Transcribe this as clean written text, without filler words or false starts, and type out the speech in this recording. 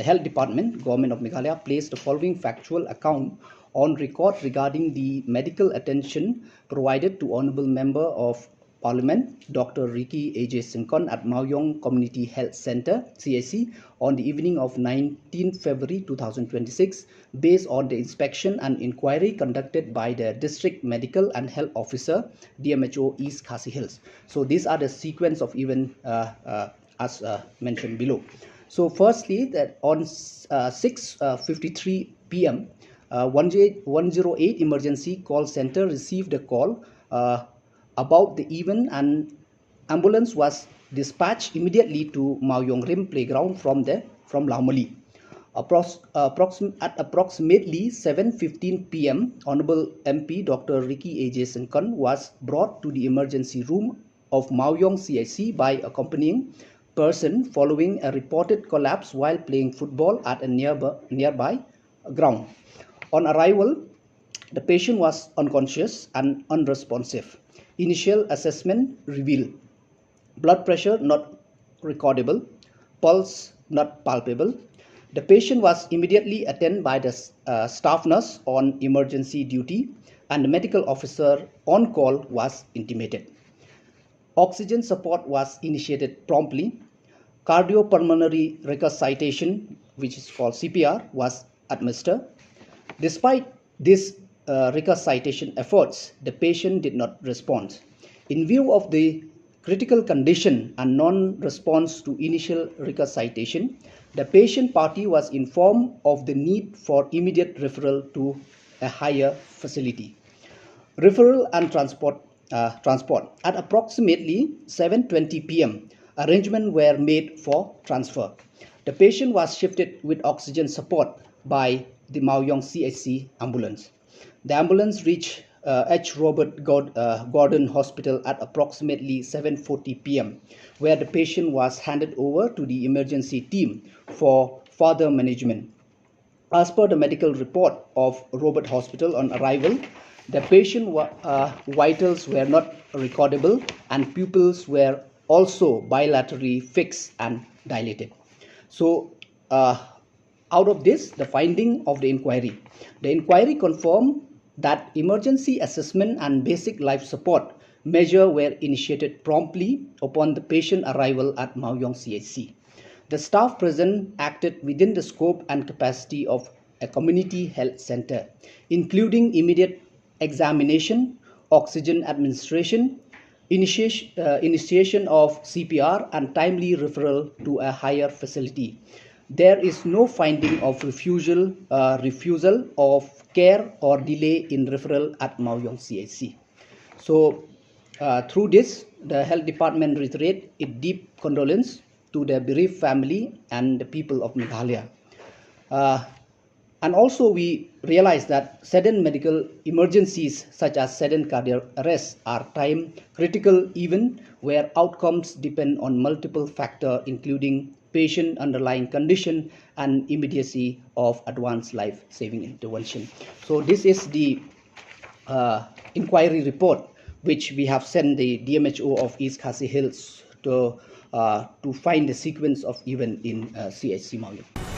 Health Department, Government of Meghalaya, placed the following factual account on record regarding the medical attention provided to Honourable Member of Parliament Dr. Ricky A.J. Sinkon at Maoyong Community Health Centre, CAC, on the evening of 19 February 2026, based on the inspection and inquiry conducted by the District Medical and Health Officer, DMHO East Khasi Hills. So these are the sequence of events as mentioned below. So firstly, that on 6:53 p.m., 108 emergency call center received a call about the event, and ambulance was dispatched immediately to Maoyong Rim Playground from Laumali. At approximately 7:15 p.m., Honorable MP Dr. Ricky A.J. Sinkon was brought to the emergency room of Maoyong CIC by accompanying person following a reported collapse while playing football at a nearby ground. On arrival, the patient was unconscious and unresponsive. Initial assessment revealed blood pressure not recordable, pulse not palpable. The patient was immediately attended by the staff nurse on emergency duty, and the medical officer on call was intimated. Oxygen support was initiated promptly. Cardiopulmonary resuscitation, which is called CPR, was administered. Despite these resuscitation efforts, the patient did not respond. In view of the critical condition and non-response to initial resuscitation, the patient party was informed of the need for immediate referral to a higher facility. Referral and transport. At approximately 7:20 p.m., arrangements were made for transfer. The patient was shifted with oxygen support by the Maoyong CHC ambulance. The ambulance reached H. Robert Gordon Hospital at approximately 7:40 p.m., where the patient was handed over to the emergency team for further management. As per the medical report of Robert Hospital on arrival, the patient vitals were not recordable and pupils were also bilaterally fixed and dilated. So out of this, the finding of the inquiry confirmed that emergency assessment and basic life support measures were initiated promptly upon the patient arrival at Maoyong CHC. The staff present acted within the scope and capacity of a community health center, including immediate examination, oxygen administration, initiation of CPR, and timely referral to a higher facility. There is no finding of refusal of care or delay in referral at Maoyong CHC. So through this, the Health Department reiterates its deep condolence to the bereaved family and the people of Meghalaya. And also we realize that sudden medical emergencies such as sudden cardiac arrest are time critical events where outcomes depend on multiple factors, including patient underlying condition and immediacy of advanced life-saving intervention. So this is the inquiry report which we have sent the DMHO of East Khasi Hills to find the sequence of event in CHC Maoyong.